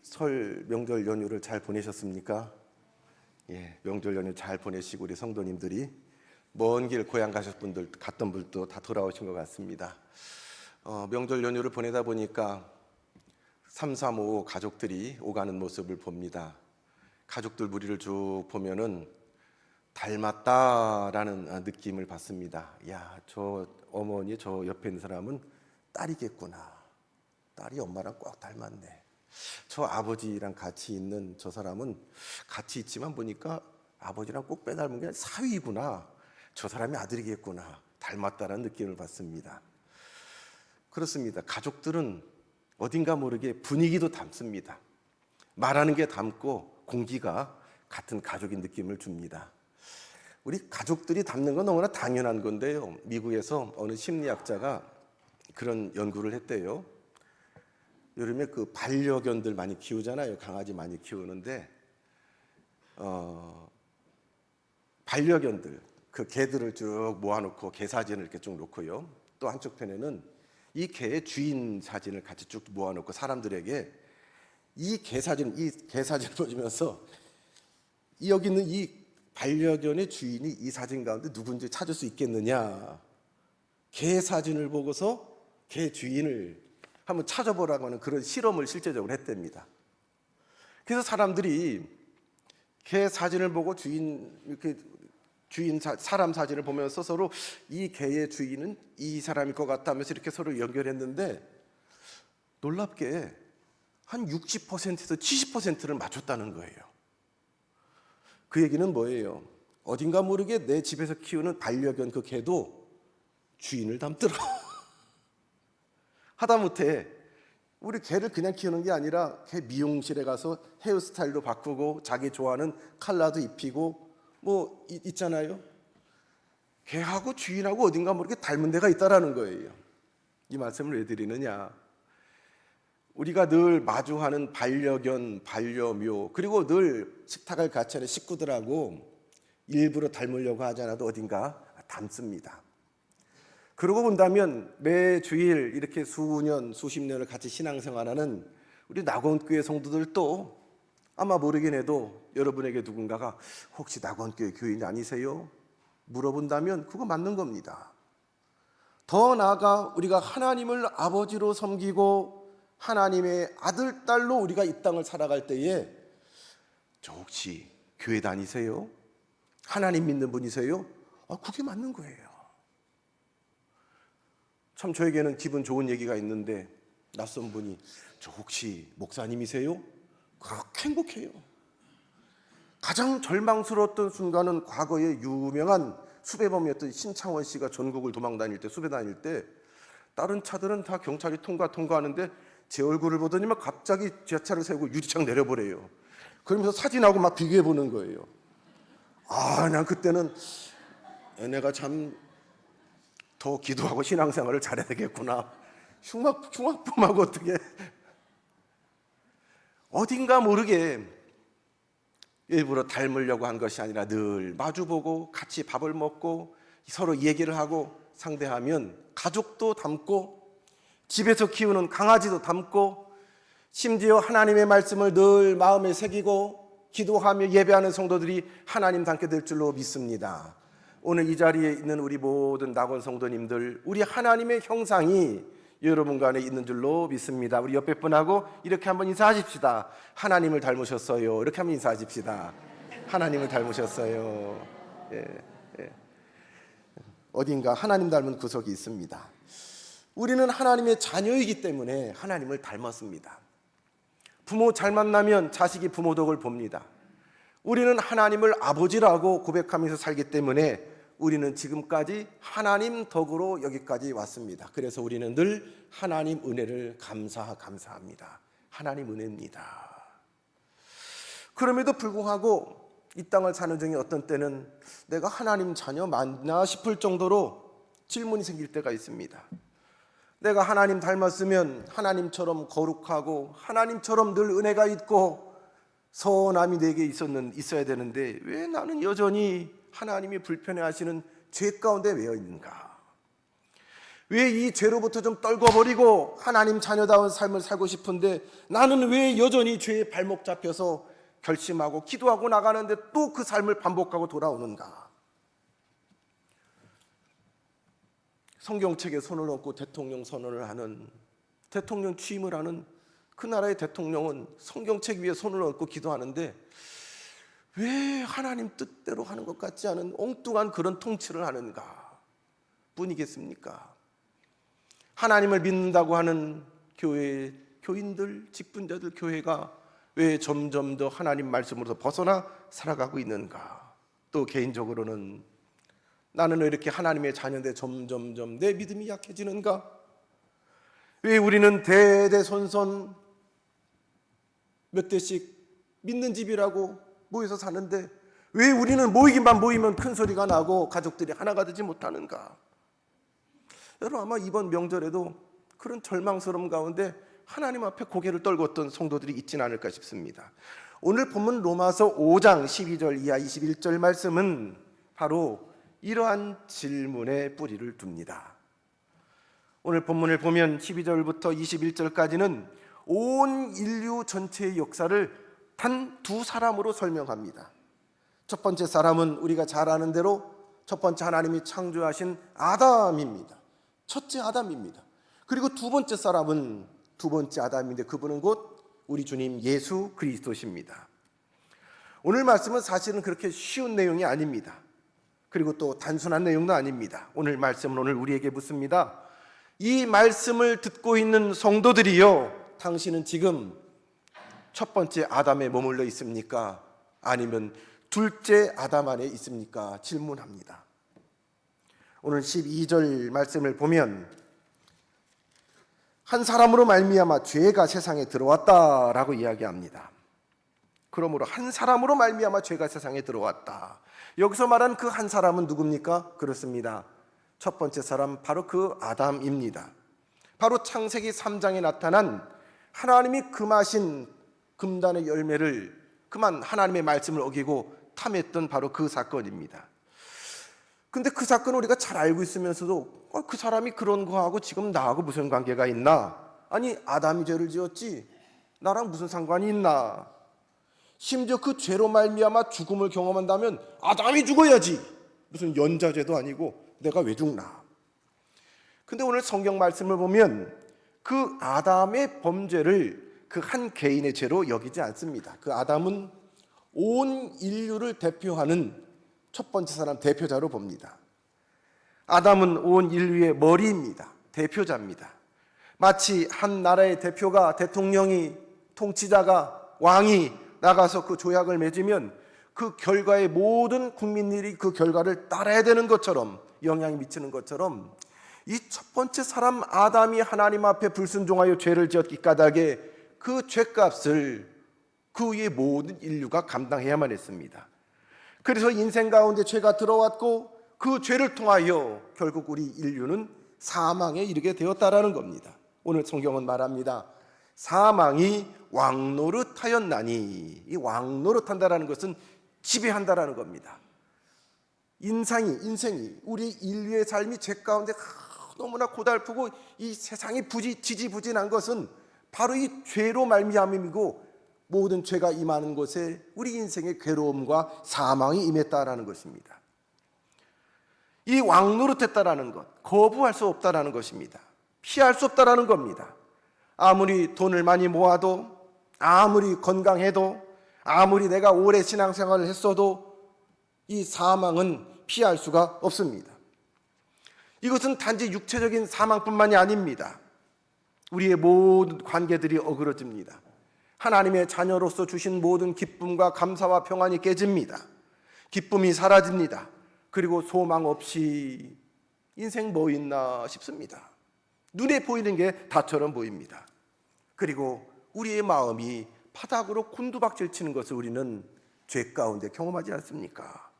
설 명절 연휴를 잘 보내셨습니까? 예, 명절 연휴 잘 보내시고 우리 성도님들이 먼 길 고향 갔던 분도 다 돌아오신 것 같습니다. 명절 연휴를 보내다 보니까 335 가족들이 오가는 모습을 봅니다. 가족들 무리를 쭉 보면은 닮았다라는 느낌을 받습니다. 야, 저 어머니 저 옆에 있는 사람은 딸이겠구나. 딸이 엄마랑 꽉 닮았네. 저 아버지랑 같이 있는 저 사람은 같이 있지만 보니까 아버지랑 꼭 빼닮은 게 사위구나. 저 사람이 아들이겠구나. 닮았다라는 느낌을 받습니다. 그렇습니다. 가족들은 어딘가 모르게 분위기도 닮습니다. 말하는 게 닮고 공기가 같은 가족인 느낌을 줍니다. 우리 가족들이 닮는 건 너무나 당연한 건데요. 미국에서 어느 심리학자가 그런 연구를 했대요. 여름에 그 반려견들 많이 키우잖아요. 강아지 많이 키우는데 반려견들 그 개들을 쭉 모아놓고 개 사진을 이렇게 쭉 놓고요. 또 한쪽 편에는 이 개의 주인 사진을 같이 쭉 모아놓고 사람들에게 이 개 사진을 보여주면서 여기 있는 이 반려견의 주인이 이 사진 가운데 누군지 찾을 수 있겠느냐. 개 사진을 보고서 개 주인을 한번 찾아보라고 하는 그런 실험을 실제적으로 했답니다. 그래서 사람들이 개 사진을 보고 사람 사진을 보면서 서로 이 개의 주인은 이 사람일 것 같다 하면서 이렇게 서로 연결했는데 놀랍게 한 60%에서 70%를 맞췄다는 거예요. 그 얘기는 뭐예요? 어딘가 모르게 내 집에서 키우는 반려견 그 개도 주인을 닮더라. 하다못해 우리 개를 그냥 키우는 게 아니라 개 미용실에 가서 헤어스타일도 바꾸고 자기 좋아하는 컬러도 입히고 뭐 있잖아요. 개하고 주인하고 어딘가 모르게 닮은 데가 있다라는 거예요. 이 말씀을 왜 드리느냐? 우리가 늘 마주하는 반려견, 반려묘 그리고 늘 식탁을 같이 하는 식구들하고 일부러 닮으려고 하지 않아도 어딘가 닮습니다. 그러고 본다면 매 주일 이렇게 수년, 수십 년을 같이 신앙생활하는 우리 낙원교회 성도들도 아마 모르긴 해도 여러분에게 누군가가 혹시 낙원교회 교인 아니세요? 물어본다면 그거 맞는 겁니다. 더 나아가 우리가 하나님을 아버지로 섬기고 하나님의 아들, 딸로 우리가 이 땅을 살아갈 때에 저 혹시 교회 다니세요? 하나님 믿는 분이세요? 그게 맞는 거예요. 참 저에게는 기분 좋은 얘기가 있는데 낯선 분이 저 혹시 목사님이세요? 그렇게 행복해요. 가장 절망스러웠던 순간은 과거에 유명한 수배범이었던 신창원 씨가 전국을 도망다닐 때 수배 다닐 때 다른 차들은 다 경찰이 통과하는데 제 얼굴을 보더니 막 갑자기 지하차를 세우고 유리창 내려보래요. 그러면서 사진하고 막 비교해 보는 거예요. 난 그때는 내가 참 더 기도하고 신앙생활을 잘해야 되겠구나. 흉악범하고 어떻게 어딘가 모르게 일부러 닮으려고 한 것이 아니라 늘 마주보고 같이 밥을 먹고 서로 얘기를 하고 상대하면 가족도 닮고 집에서 키우는 강아지도 닮고 심지어 하나님의 말씀을 늘 마음에 새기고 기도하며 예배하는 성도들이 하나님 닮게 될 줄로 믿습니다. 오늘 이 자리에 있는 우리 모든 낙원 성도님들, 우리 하나님의 형상이 여러분 간에 있는 줄로 믿습니다. 우리 옆에 분하고 이렇게 한번 인사하십시다. 하나님을 닮으셨어요. 이렇게 한번 인사하십시다. 하나님을 닮으셨어요. 예. 어딘가 하나님 닮은 구석이 있습니다. 우리는 하나님의 자녀이기 때문에 하나님을 닮았습니다. 부모 잘 만나면 자식이 부모 덕을 봅니다. 우리는 하나님을 아버지라고 고백하면서 살기 때문에 우리는 지금까지 하나님 덕으로 여기까지 왔습니다. 그래서 우리는 늘 하나님 은혜를 감사합니다. 하나님 은혜입니다. 그럼에도 불구하고 이 땅을 사는 중에 어떤 때는 내가 하나님 자녀 맞나 싶을 정도로 질문이 생길 때가 있습니다. 내가 하나님 닮았으면 하나님처럼 거룩하고 하나님처럼 늘 은혜가 있고 선함이 내게 있어야 되는데 왜 나는 여전히 하나님이 불편해하시는 죄 가운데 매여 있는가? 왜 이 죄로부터 좀 떨궈버리고 하나님 자녀다운 삶을 살고 싶은데 나는 왜 여전히 죄에 발목 잡혀서 결심하고 기도하고 나가는데 또 그 삶을 반복하고 돌아오는가? 성경책에 손을 얹고 대통령 선언을 하는, 대통령 취임을 하는 그 나라의 대통령은 성경책 위에 손을 얹고 기도하는데 왜 하나님 뜻대로 하는 것 같지 않은 엉뚱한 그런 통치를 하는가 뿐이겠습니까? 하나님을 믿는다고 하는 교회, 교인들, 직분자들, 교회가 왜 점점 더 하나님 말씀으로서 벗어나 살아가고 있는가? 또 개인적으로는 나는 왜 이렇게 하나님의 자녀인데 점점점 내 믿음이 약해지는가? 왜 우리는 대대손손 몇 대씩 믿는 집이라고 모여서 사는데 왜 우리는 모이기만 모이면 큰 소리가 나고 가족들이 하나가 되지 못하는가? 여러분 아마 이번 명절에도 그런 절망스러움 가운데 하나님 앞에 고개를 떨궜던 성도들이 있지는 않을까 싶습니다. 오늘 본문 로마서 5장 12절 이하 21절 말씀은 바로 이러한 질문에 뿌리를 둡니다. 오늘 본문을 보면 12절부터 21절까지는 온 인류 전체의 역사를 단 두 사람으로 설명합니다. 첫 번째 사람은 우리가 잘 아는 대로 첫 번째 하나님이 창조하신 아담입니다. 첫째 아담입니다. 그리고 두 번째 사람은 두 번째 아담인데 그분은 곧 우리 주님 예수 그리스도십니다. 오늘 말씀은 사실은 그렇게 쉬운 내용이 아닙니다. 그리고 또 단순한 내용도 아닙니다. 오늘 말씀은 오늘 우리에게 묻습니다. 이 말씀을 듣고 있는 성도들이요, 당신은 지금 첫 번째 아담에 머물러 있습니까? 아니면 둘째 아담 안에 있습니까? 질문합니다. 오늘 12절 말씀을 보면 한 사람으로 말미암아 죄가 세상에 들어왔다라고 이야기합니다. 그러므로 한 사람으로 말미암아 죄가 세상에 들어왔다. 여기서 말하는 그 한 사람은 누굽니까? 그렇습니다. 첫 번째 사람 바로 그 아담입니다. 바로 창세기 3장에 나타난 하나님이 금하신 금단의 열매를 그만 하나님의 말씀을 어기고 탐했던 바로 그 사건입니다. 근데 그 사건을 우리가 잘 알고 있으면서도 그 사람이 그런 거하고 지금 나하고 무슨 관계가 있나? 아니 아담이 죄를 지었지 나랑 무슨 상관이 있나? 심지어 그 죄로 말미암아 죽음을 경험한다면 아담이 죽어야지, 무슨 연좌죄도 아니고 내가 왜 죽나? 근데 오늘 성경 말씀을 보면 그 아담의 범죄를 그 한 개인의 죄로 여기지 않습니다. 그 아담은 온 인류를 대표하는 첫 번째 사람, 대표자로 봅니다. 아담은 온 인류의 머리입니다. 대표자입니다. 마치 한 나라의 대표가, 대통령이, 통치자가, 왕이 나가서 그 조약을 맺으면 그 결과에 모든 국민들이 그 결과를 따라야 되는 것처럼, 영향이 미치는 것처럼 이 첫 번째 사람 아담이 하나님 앞에 불순종하여 죄를 지었기 까닭에 그 죄값을 그 위에 모든 인류가 감당해야만 했습니다. 그래서 인생 가운데 죄가 들어왔고 그 죄를 통하여 결국 우리 인류는 사망에 이르게 되었다라는 겁니다. 오늘 성경은 말합니다. 사망이 왕노릇하였나니, 이 왕노릇한다라는 것은 지배한다라는 겁니다. 인생이 우리 인류의 삶이 죄 가운데 너무나 고달프고 이 세상이 지지부진한 것은 바로 이 죄로 말미암음이고 모든 죄가 임하는 곳에 우리 인생의 괴로움과 사망이 임했다라는 것입니다. 이 왕노릇했다라는 것, 거부할 수 없다라는 것입니다. 피할 수 없다라는 겁니다. 아무리 돈을 많이 모아도, 아무리 건강해도, 아무리 내가 오래 신앙생활을 했어도 이 사망은 피할 수가 없습니다. 이것은 단지 육체적인 사망뿐만이 아닙니다. 우리의 모든 관계들이 어그러집니다. 하나님의 자녀로서 주신 모든 기쁨과 감사와 평안이 깨집니다. 기쁨이 사라집니다. 그리고 소망 없이 인생 뭐 있나 싶습니다. 눈에 보이는 게 다처럼 보입니다. 그리고 우리의 마음이 바닥으로 곤두박질 치는 것을 우리는 죄 가운데 경험하지 않습니까?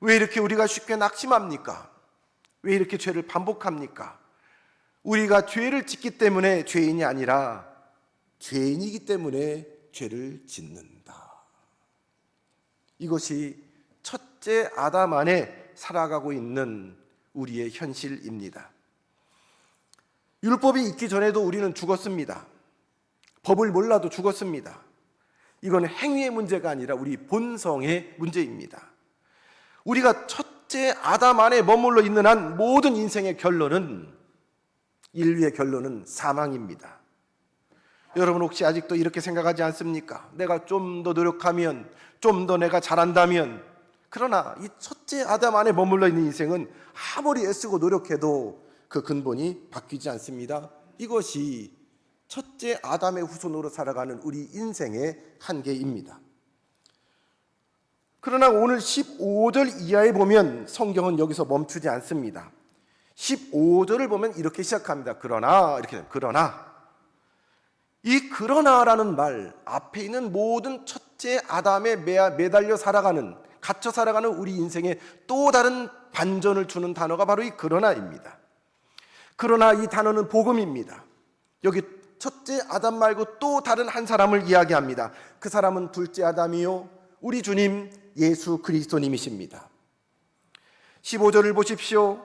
왜 이렇게 우리가 쉽게 낙심합니까? 왜 이렇게 죄를 반복합니까? 우리가 죄를 짓기 때문에 죄인이 아니라 죄인이기 때문에 죄를 짓는다. 이것이 첫째 아담 안에 살아가고 있는 우리의 현실입니다. 율법이 있기 전에도 우리는 죽었습니다. 법을 몰라도 죽었습니다. 이건 행위의 문제가 아니라 우리 본성의 문제입니다. 우리가 첫째 아담 안에 머물러 있는 한 모든 인생의 결론은, 인류의 결론은 사망입니다. 여러분 혹시 아직도 이렇게 생각하지 않습니까? 내가 좀 더 노력하면, 좀 더 내가 잘한다면. 그러나 이 첫째 아담 안에 머물러 있는 인생은 아무리 애쓰고 노력해도 그 근본이 바뀌지 않습니다. 이것이 첫째 아담의 후손으로 살아가는 우리 인생의 한계입니다. 그러나 오늘 15절 이하에 보면 성경은 여기서 멈추지 않습니다. 15절을 보면 이렇게 시작합니다. 그러나, 이렇게 그러나. 이 그러나라는 말 앞에 있는 모든 첫째 아담에 매달려 살아가는, 갇혀 살아가는 우리 인생에 또 다른 반전을 주는 단어가 바로 이 그러나입니다. 그러나 이 단어는 복음입니다. 여기 첫째 아담 말고 또 다른 한 사람을 이야기합니다. 그 사람은 둘째 아담이요, 우리 주님 예수 그리스도님이십니다. 15절을 보십시오.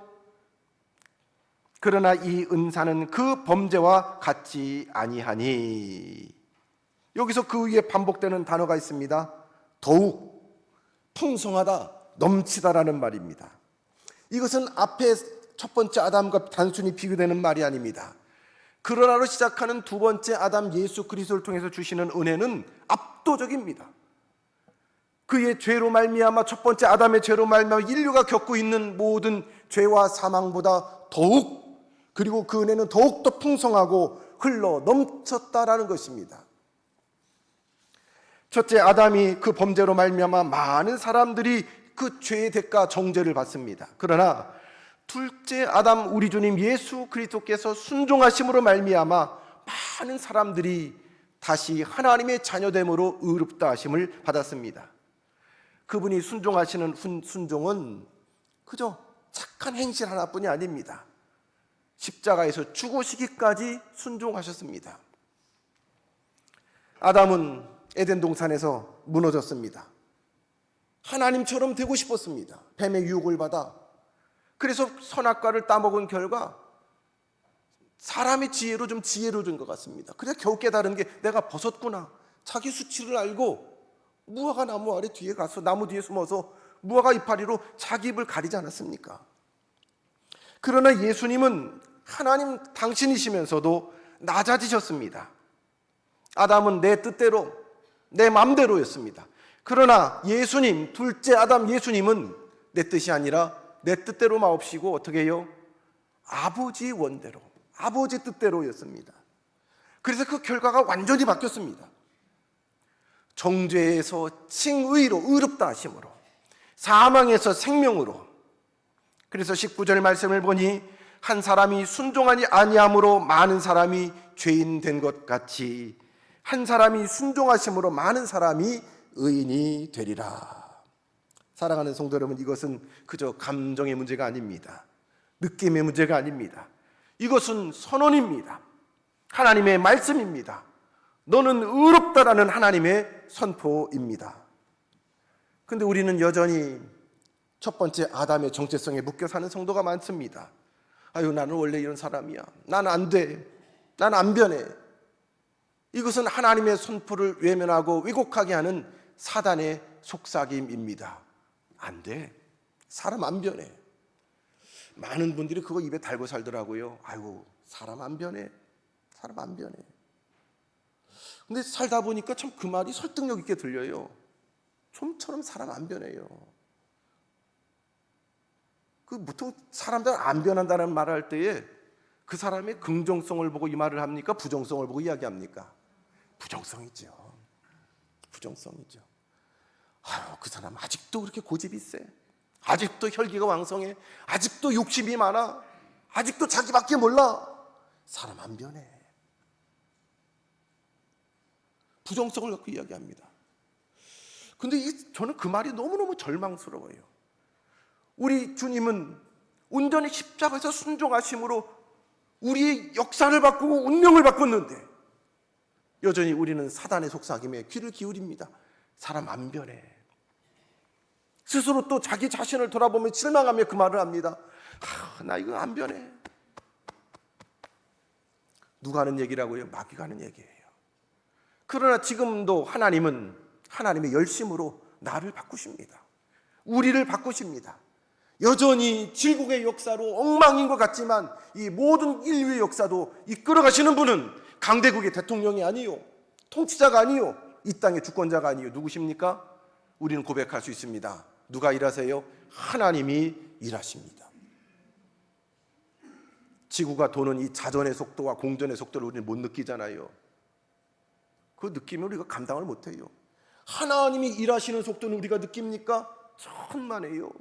그러나 이 은사는 그 범죄와 같지 아니하니. 여기서 그 위에 반복되는 단어가 있습니다. 더욱, 풍성하다, 넘치다라는 말입니다. 이것은 앞에 첫 번째 아담과 단순히 비교되는 말이 아닙니다. 그러나로 시작하는 두 번째 아담 예수 그리스도를 통해서 주시는 은혜는 압도적입니다. 그의 죄로 말미암아, 첫 번째 아담의 죄로 말미암아 인류가 겪고 있는 모든 죄와 사망보다 더욱, 그리고 그 은혜는 더욱더 풍성하고 흘러 넘쳤다라는 것입니다. 첫째 아담이 그 범죄로 말미암아 많은 사람들이 그 죄의 대가 정죄를 받습니다. 그러나 둘째 아담 우리 주님 예수 그리스도께서 순종하심으로 말미암아 많은 사람들이 다시 하나님의 자녀됨으로 의롭다 하심을 받았습니다. 그분이 순종하시는 순종은 그저 착한 행실 하나뿐이 아닙니다. 십자가에서 죽으시기까지 순종하셨습니다. 아담은 에덴 동산에서 무너졌습니다. 하나님처럼 되고 싶었습니다. 뱀의 유혹을 받아. 그래서 선악과를 따먹은 결과 사람의 지혜로 좀 지혜로워진 것 같습니다. 그래서 겨우 깨달은 게 내가 벗었구나. 자기 수치를 알고 무화과 나무 아래 뒤에 가서 나무 뒤에 숨어서 무화과 이파리로 자기 입을 가리지 않았습니까? 그러나 예수님은 하나님 당신이시면서도 낮아지셨습니다. 아담은 내 뜻대로, 내 마음대로였습니다. 그러나 예수님, 둘째 아담 예수님은 내 뜻이 아니라 내 뜻대로 마옵시고 어떻게 해요? 아버지 원대로, 아버지 뜻대로였습니다. 그래서 그 결과가 완전히 바뀌었습니다. 정죄에서 칭의로, 의롭다 하심으로, 사망에서 생명으로. 그래서 19절 말씀을 보니 한 사람이 순종하지 아니함으로 많은 사람이 죄인 된 것 같이 한 사람이 순종하심으로 많은 사람이 의인이 되리라. 사랑하는 성도 여러분, 이것은 그저 감정의 문제가 아닙니다. 느낌의 문제가 아닙니다. 이것은 선언입니다. 하나님의 말씀입니다. 너는 의롭다라는 하나님의 선포입니다. 그런데 우리는 여전히 첫 번째 아담의 정체성에 묶여 사는 성도가 많습니다. 아유, 나는 원래 이런 사람이야. 나는 안 돼. 나는 안 변해. 이것은 하나님의 선포를 외면하고 왜곡하게 하는 사단의 속삭임입니다. 안 돼. 사람 안 변해. 많은 분들이 그거 입에 달고 살더라고요. 아이고, 사람 안 변해. 사람 안 변해. 근데 살다 보니까 참 그 말이 설득력 있게 들려요. 좀처럼 사람 안 변해요. 그 보통 사람들 안 변한다는 말을 할 때에 그 사람의 긍정성을 보고 이 말을 합니까? 부정성을 보고 이야기합니까? 부정성이죠. 부정성이죠. 아유, 그 사람 아직도 그렇게 고집이 세. 아직도 혈기가 왕성해. 아직도 욕심이 많아. 아직도 자기밖에 몰라. 사람 안 변해. 부정성을 갖고 이야기합니다. 근데 저는 그 말이 너무너무 절망스러워요. 우리 주님은 온전히 십자가에서 순종하심으로 우리의 역사를 바꾸고 운명을 바꿨는데 여전히 우리는 사단의 속삭임에 귀를 기울입니다. 사람 안 변해. 스스로 또 자기 자신을 돌아보며 실망하며 그 말을 합니다. 나 이거 안 변해. 누가 하는 얘기라고요? 마귀가 하는 얘기예요. 그러나 지금도 하나님은 하나님의 열심으로 나를 바꾸십니다. 우리를 바꾸십니다. 여전히 질국의 역사로 엉망인 것 같지만 이 모든 인류의 역사도 이끌어가시는 분은 강대국의 대통령이 아니요, 통치자가 아니요, 이 땅의 주권자가 아니요, 누구십니까? 우리는 고백할 수 있습니다. 누가 일하세요? 하나님이 일하십니다. 지구가 도는 이 자전의 속도와 공전의 속도를 우리는 못 느끼잖아요. 그 느끼면 우리가 감당을 못해요. 하나님이 일하시는 속도는 우리가 느낍니까? 천만에요.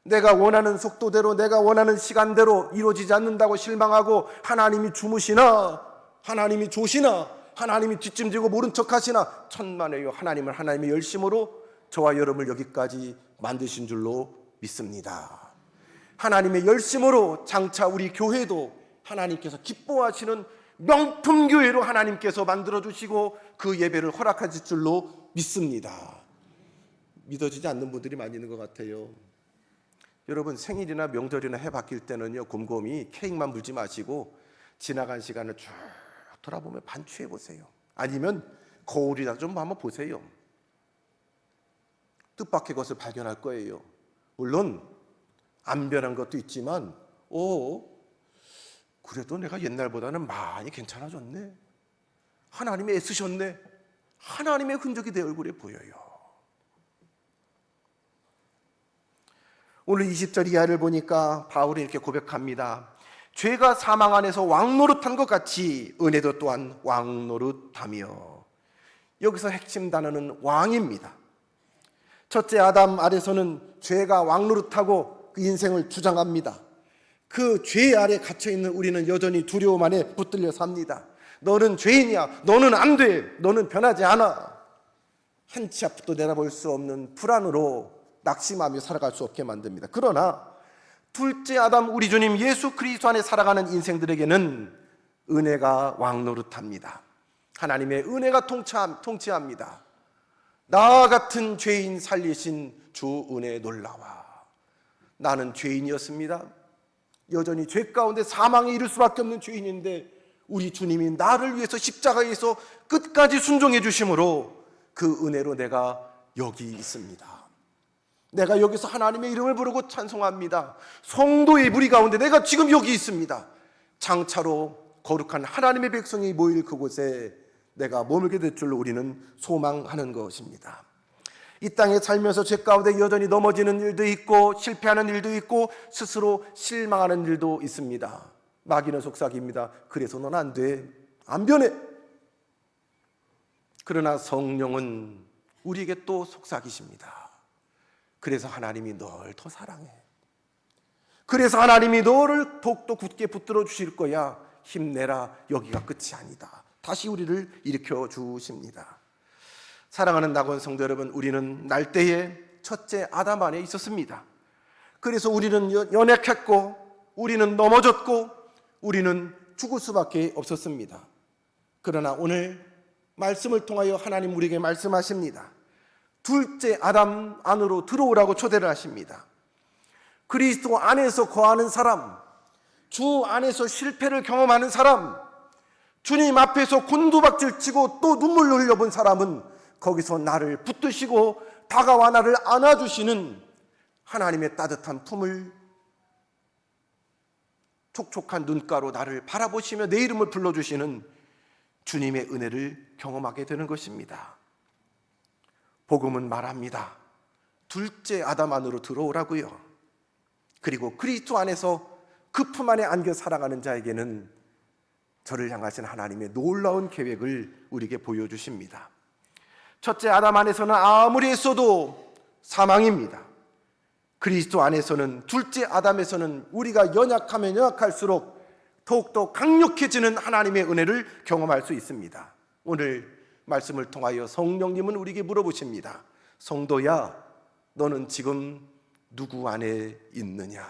내가 원하는 속도대로, 내가 원하는 시간대로 이루어지지 않는다고 실망하고 하나님이 주무시나, 하나님이 조시나, 하나님이 뒷짐지고 모른 척하시나, 천만에요. 하나님은 하나님의 열심으로 저와 여러분을 여기까지 만드신 줄로 믿습니다. 하나님의 열심으로 장차 우리 교회도 하나님께서 기뻐하시는 명품 교회로 하나님께서 만들어주시고 그 예배를 허락하실 줄로 믿습니다. 믿어지지 않는 분들이 많이 있는 것 같아요. 여러분, 생일이나 명절이나 해 바뀔 때는요, 곰곰이 케이크만 물지 마시고 지나간 시간을 쭉 돌아보면 반추해 보세요. 아니면 거울이라도 좀 한번 보세요. 뜻밖의 것을 발견할 거예요. 물론 안 변한 것도 있지만 그래도 내가 옛날보다는 많이 괜찮아졌네, 하나님이 애쓰셨네, 하나님의 흔적이 내 얼굴에 보여요. 오늘 20절 이하를 보니까 바울이 이렇게 고백합니다. 죄가 사망 안에서 왕노릇한 것 같이 은혜도 또한 왕노릇하며. 여기서 핵심 단어는 왕입니다. 첫째 아담 아래서는 죄가 왕노릇하고 그 인생을 주장합니다. 그 죄 아래 갇혀있는 우리는 여전히 두려움 안에 붙들려 삽니다. 너는 죄인이야, 너는 안 돼, 너는 변하지 않아. 한 치 앞도 내다볼 수 없는 불안으로 낙심하며 살아갈 수 없게 만듭니다. 그러나 둘째 아담 우리 주님 예수 그리스도 안에 살아가는 인생들에게는 은혜가 왕노릇합니다. 하나님의 은혜가 통치합니다. 나 같은 죄인 살리신 주 은혜 놀라와. 나는 죄인이었습니다. 여전히 죄 가운데 사망에 이를 수밖에 없는 죄인인데 우리 주님이 나를 위해서 십자가에서 끝까지 순종해 주심으로 그 은혜로 내가 여기 있습니다. 내가 여기서 하나님의 이름을 부르고 찬송합니다. 성도의 무리 가운데 내가 지금 여기 있습니다. 장차로 거룩한 하나님의 백성이 모일 그곳에 내가 머물게 될 줄로 우리는 소망하는 것입니다. 이 땅에 살면서 죄 가운데 여전히 넘어지는 일도 있고 실패하는 일도 있고 스스로 실망하는 일도 있습니다. 마귀는 속삭입니다. 그래서 넌 안 돼, 안 변해. 그러나 성령은 우리에게 또 속삭이십니다. 그래서 하나님이 널 더 사랑해. 그래서 하나님이 너를 더욱더 굳게 붙들어 주실 거야. 힘내라, 여기가 끝이 아니다. 다시 우리를 일으켜 주십니다. 사랑하는 낙원 성도 여러분, 우리는 날때에 첫째 아담 안에 있었습니다. 그래서 우리는 연약했고 우리는 넘어졌고 우리는 죽을 수밖에 없었습니다. 그러나 오늘 말씀을 통하여 하나님 우리에게 말씀하십니다. 둘째 아담 안으로 들어오라고 초대를 하십니다. 그리스도 안에서 거하는 사람, 주 안에서 실패를 경험하는 사람, 주님 앞에서 곤두박질 치고 또 눈물을 흘려본 사람은 거기서 나를 붙드시고 다가와 나를 안아주시는 하나님의 따뜻한 품을, 촉촉한 눈가로 나를 바라보시며 내 이름을 불러주시는 주님의 은혜를 경험하게 되는 것입니다. 복음은 말합니다. 둘째 아담 안으로 들어오라고요. 그리고 그리스도 안에서 그 품 안에 안겨 살아가는 자에게는 저를 향하신 하나님의 놀라운 계획을 우리에게 보여주십니다. 첫째 아담 안에서는 아무리 했어도 사망입니다. 그리스도 안에서는, 둘째 아담에서는 우리가 연약하면 연약할수록 더욱더 강력해지는 하나님의 은혜를 경험할 수 있습니다. 오늘 말씀을 통하여 성령님은 우리에게 물어보십니다. 성도야, 너는 지금 누구 안에 있느냐?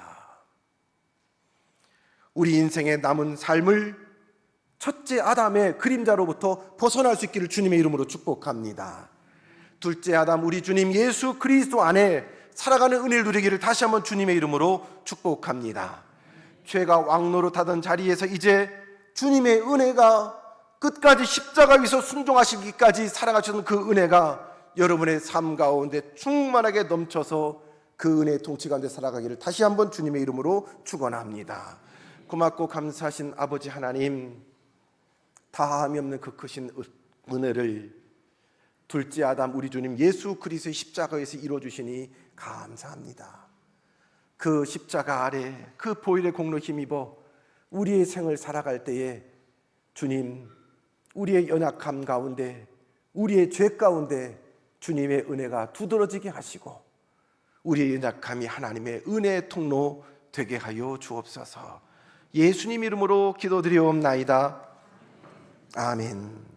우리 인생의 남은 삶을 첫째 아담의 그림자로부터 벗어날 수 있기를 주님의 이름으로 축복합니다. 둘째 아담 우리 주님 예수 그리스도 안에 살아가는 은혜를 누리기를 다시 한번 주님의 이름으로 축복합니다. 죄가 왕노릇하던 자리에서 이제 주님의 은혜가 끝까지 십자가 위에서 순종하시기까지 사랑하셨던 그 은혜가 여러분의 삶 가운데 충만하게 넘쳐서 그 은혜의 통치 가운데 살아가기를 다시 한번 주님의 이름으로 축원합니다. 고맙고 감사하신 아버지 하나님, 다함이 없는 그 크신 은혜를 둘째 아담 우리 주님 예수 그리스도의 십자가에서 이루어주시니 감사합니다. 그 십자가 아래 그 보혈의 공로 힘입어 우리의 생을 살아갈 때에 주님, 우리의 연약함 가운데, 우리의 죄 가운데 주님의 은혜가 두드러지게 하시고 우리의 연약함이 하나님의 은혜의 통로 되게 하여 주옵소서. 예수님 이름으로 기도드리옵나이다. 아멘.